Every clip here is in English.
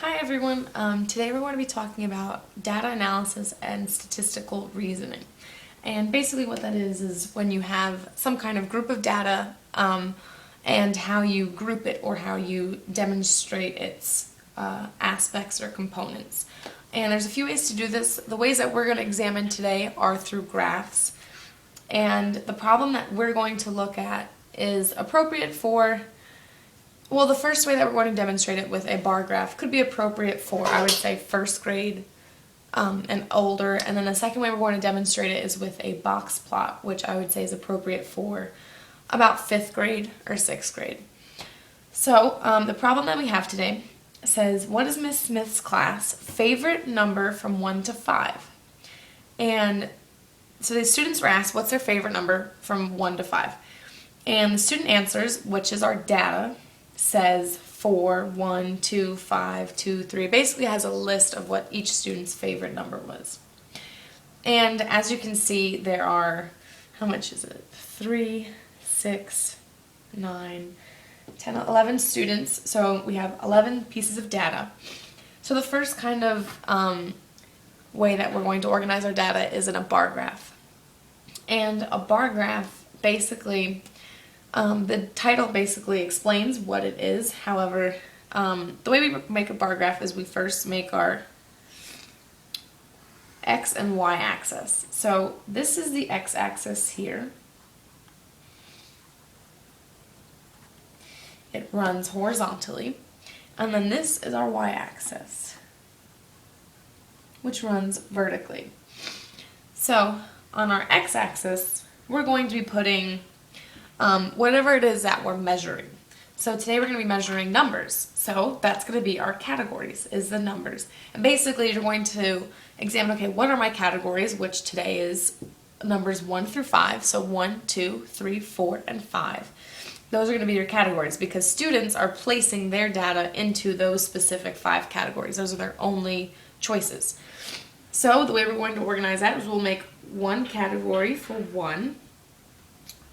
Hi everyone. Today we're going to be talking about data analysis and statistical reasoning. And basically what that is when you have some kind of group of data and how you group it or how you demonstrate its aspects or components. And there's a few ways to do this. The ways that we're going to examine today are through graphs. And the problem that we're going to look at is appropriate for the first way that we're going to demonstrate it with a bar graph could be appropriate for, I would say, first grade and older. And then the second way we're going to demonstrate it is with a box plot, which I would say is appropriate for about fifth grade or sixth grade. So the problem that we have today says, what is Miss Smith's class favorite number from 1 to 5? And so the students were asked, what's their favorite number from 1 to 5? And the student answers, which is our data, says 4, 1, 2, 5, 2, 3. It basically has a list of what each student's favorite number was. And as you can see, there are, how much is it? 3, 6, 9, 10, 11 students. So we have 11 pieces of data. So the first kind of way that we're going to organize our data is in a bar graph. And a bar graph basically the title basically explains what it is. However, the way we make a bar graph is we first make our x and y axis. So this is the x-axis here. It runs horizontally. And then this is our y-axis, which runs vertically. So on our x-axis, we're going to be putting whatever it is that we're measuring. So today we're going to be measuring numbers. So that's going to be our categories, is the numbers. And basically you're going to examine, okay, what are my categories, which today is numbers 1 through 5. So 1, 2, 3, 4, and 5. Those are going to be your categories because students are placing their data into those specific 5 categories. Those are their only choices. So the way we're going to organize that is we'll make one category for 1,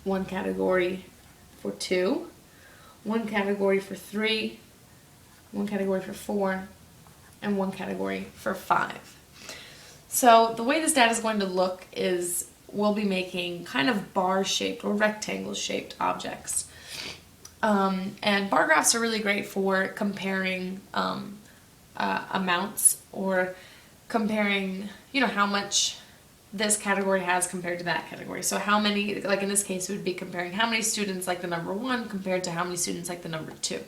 one category for 2, one category for 3, one category for 4, and one category for 5. So the way this data is going to look is we'll be making kind of bar-shaped or rectangle-shaped objects. And bar graphs are really great for comparing amounts or comparing, how much this category has compared to that category. So how many, like in this case, it would be comparing how many students like the number 1 compared to how many students like the number 2.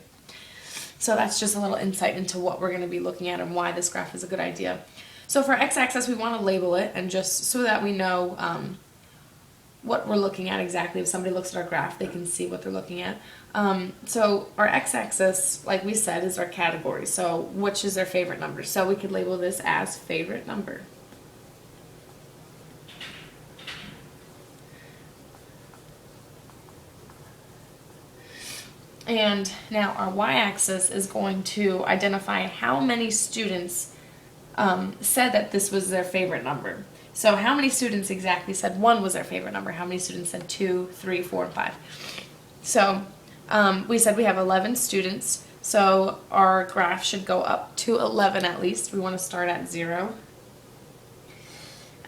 So that's just a little insight into what we're going to be looking at and why this graph is a good idea. So for x-axis, we want to label it and just so that we know what we're looking at exactly. If somebody looks at our graph, they can see what they're looking at. So our x-axis, like we said, is our category. So which is their favorite number? So we could label this as favorite number. And now our y-axis is going to identify how many students said that this was their favorite number. So how many students exactly said 1 was their favorite number? How many students said 2, 3, 4, and 5? So we said we have 11 students. So our graph should go up to 11 at least. We want to start at 0.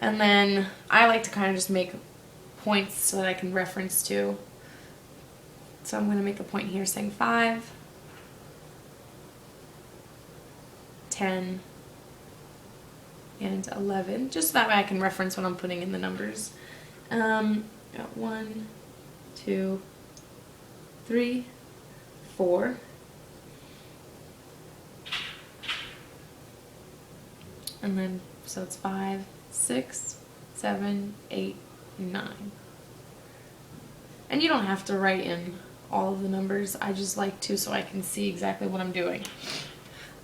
And then I like to kind of just make points so that I can reference to. So I'm going to make a point here saying 5, 10, and 11, just so that way I can reference when I'm putting in the numbers. Got 1, 2, 3, 4, and then so it's 5, 6, 7, 8, 9. And you don't have to write in all of the numbers. I just like to so I can see exactly what I'm doing.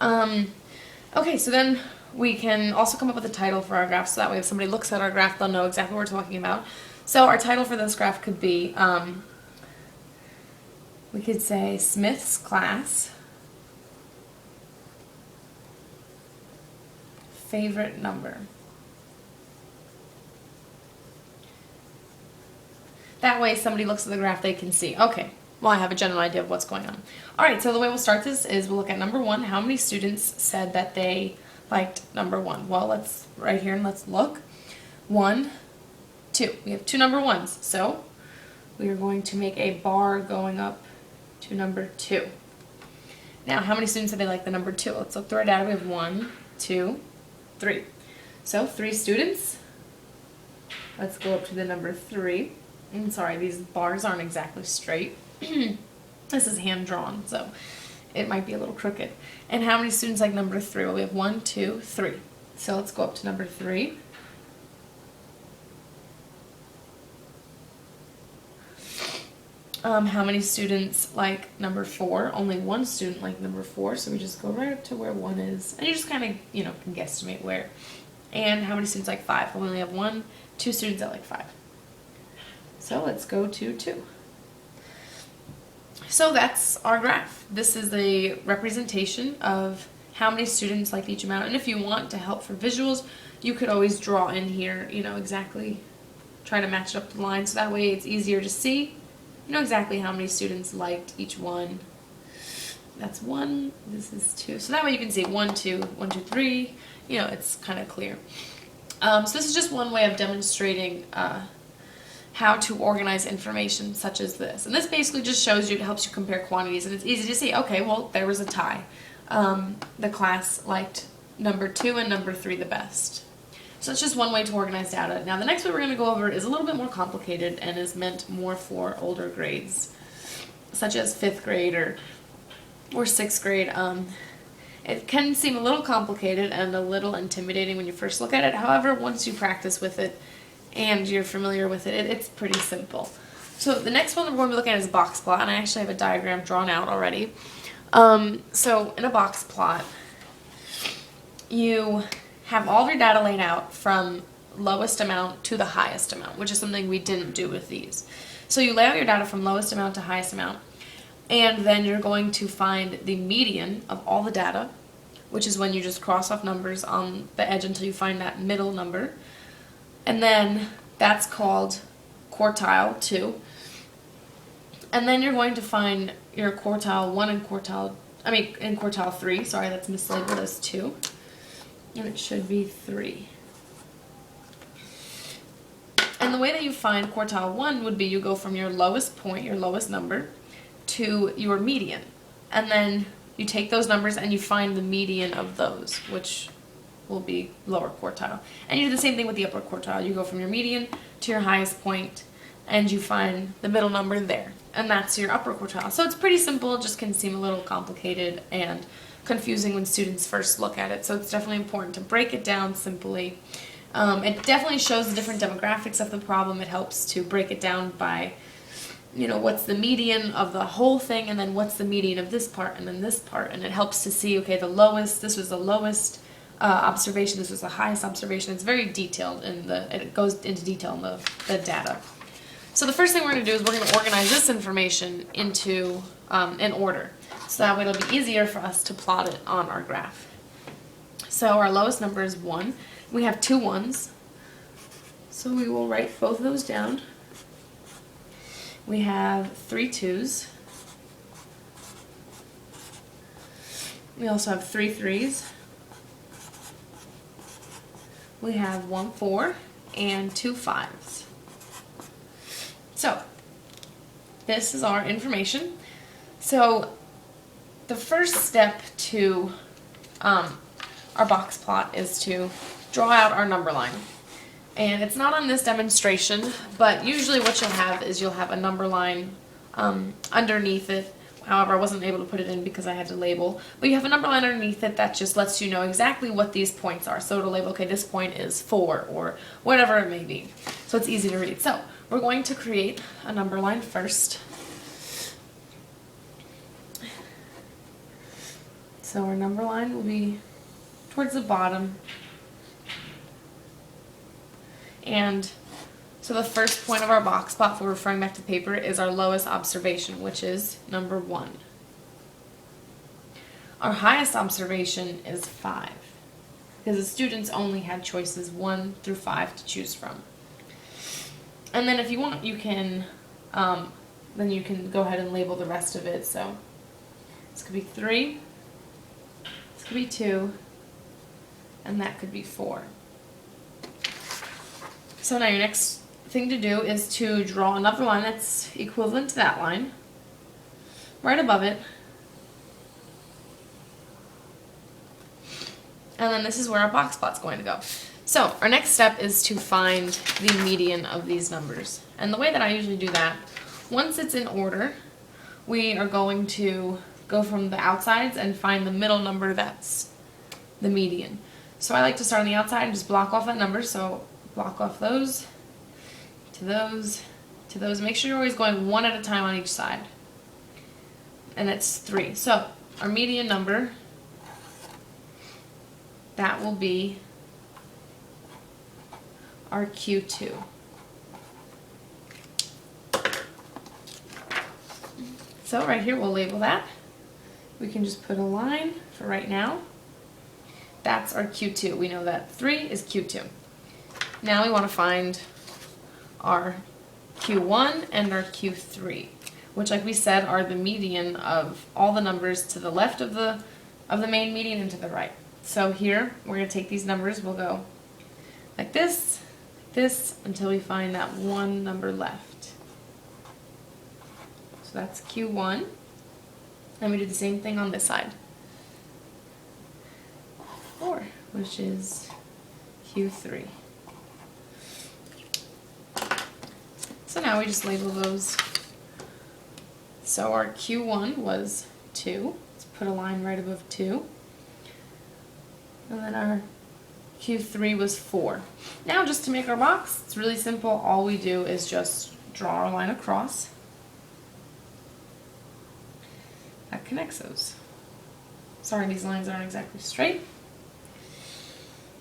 Okay, so then we can also come up with a title for our graph so that way if somebody looks at our graph they'll know exactly what we're talking about. So our title for this graph could be, we could say Smith's class favorite number. That way somebody looks at the graph they can see, okay, well, I have a general idea of what's going on. All right, so the way we'll start this is we'll look at number 1. How many students said that they liked number 1? Well, let's right here and let's look. 1, 2. We have 2 number 1s, so we are going to make a bar going up to number 2. Now, how many students said they liked the number 2? Let's look through our data. We have 1, 2, 3. So 3 students. Let's go up to the number 3. I'm sorry, these bars aren't exactly straight. This is hand drawn, so it might be a little crooked. And how many students like number 3? Well, we have 1, 2, 3. So let's go up to number 3. How many students like number 4? Only 1 student like number 4, so we just go right up to where 1 is. And you just kind of, can guesstimate where. And how many students like 5? Well, we only have 1, 2 students that like 5. So let's go to 2. So that's our graph. This is a representation of how many students like each amount. And if you want to help for visuals, you could always draw in here, exactly, try to match it up to the line. So that way it's easier to see, exactly how many students liked each one. That's 1, this is 2. So that way you can see 1, 2, 1, 2, 3, it's kind of clear. So this is just one way of demonstrating how to organize information such as this. And this basically just shows you, it helps you compare quantities, and it's easy to see, okay, well, there was a tie. The class liked number 2 and number 3 the best. So it's just one way to organize data. Now the next way we're going to go over is a little bit more complicated and is meant more for older grades, such as 5th grade or 6th grade. It can seem a little complicated and a little intimidating when you first look at it. However, once you practice with it and you're familiar with it, it's pretty simple. So the next one we're going to be looking at is a box plot, and I actually have a diagram drawn out already. So in a box plot, you have all of your data laid out from lowest amount to the highest amount, which is something we didn't do with these. So you lay out your data from lowest amount to highest amount, and then you're going to find the median of all the data, which is when you just cross off numbers on the edge until you find that middle number. And then that's called quartile 2. And then you're going to find your quartile 1 and quartile 3. Sorry, that's mislabeled as 2. And it should be 3. And the way that you find quartile 1 would be you go from your lowest point, your lowest number, to your median. And then you take those numbers and you find the median of those, which will be lower quartile. And you do the same thing with the upper quartile. You go from your median to your highest point and you find the middle number there. And that's your upper quartile. So it's pretty simple, it just can seem a little complicated and confusing when students first look at it. So it's definitely important to break it down simply. It definitely shows the different demographics of the problem. It helps to break it down by, what's the median of the whole thing, and then what's the median of this part, and then this part. And it helps to see, okay, this was the lowest observation, this was the highest observation. It's very detailed it goes into detail in the data. So the first thing we're going to do is we're going to organize this information into an order. So that way it'll be easier for us to plot it on our graph. So our lowest number is 1. We have 2 1s. So we will write both of those down. We have 3 2s. We also have 3 3s. We have 1 4 and 2 5s. So this is our information. So the first step to our box plot is to draw out our number line. And it's not on this demonstration, but usually what you'll have is you'll have a number line underneath it. However, I wasn't able to put it in because I had to label. But you have a number line underneath it that just lets you know exactly what these points are. So it'll label, okay, this point is 4 or whatever it may be. So it's easy to read. So we're going to create a number line first. So our number line will be towards the bottom. And so the first point of our box plot, for referring back to paper, is our lowest observation, which is number 1. Our highest observation is 5, because the students only had choices 1 through 5 to choose from. And then if you want, you can then you can go ahead and label the rest of it. So this could be 3, this could be 2, and that could be 4. So now your next thing to do is to draw another line that's equivalent to that line, right above it. And then this is where our box plot's going to go. So our next step is to find the median of these numbers. And the way that I usually do that, once it's in order, we are going to go from the outsides and find the middle number that's the median. So I like to start on the outside and just block off that number. So block off those, to those, to those. Make sure you're always going one at a time on each side. And it's 3. So our median number, that will be our Q2. So right here we'll label that. We can just put a line for right now. That's our Q2. We know that 3 is Q2. Now we want to find our Q1 and our Q3, which, like we said, are the median of all the numbers to the left of the main median and to the right. So here we're going to take these numbers, we'll go like this, until we find that one number left. So that's Q1. And we do the same thing on this side. 4, which is Q3. So now we just label those. So our Q1 was 2. Let's put a line right above 2. And then our Q3 was 4. Now just to make our box, it's really simple. All we do is just draw our line across. That connects those. Sorry, these lines aren't exactly straight.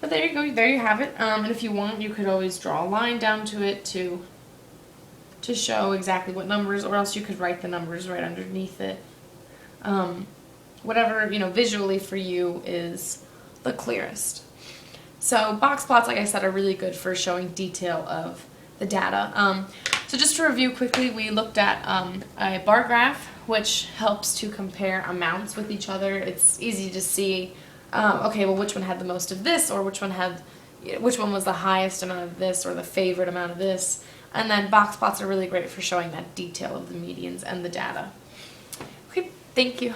But there you go, there you have it. And if you want, you could always draw a line down to it to show exactly what numbers, or else you could write the numbers right underneath it. Whatever, visually for you is the clearest. So box plots, like I said, are really good for showing detail of the data. So just to review quickly, we looked at a bar graph, which helps to compare amounts with each other. It's easy to see, okay, well, which one had the most of this, or which one was the highest amount of this, or the favorite amount of this. And then box plots are really great for showing that detail of the medians and the data. Okay, thank you.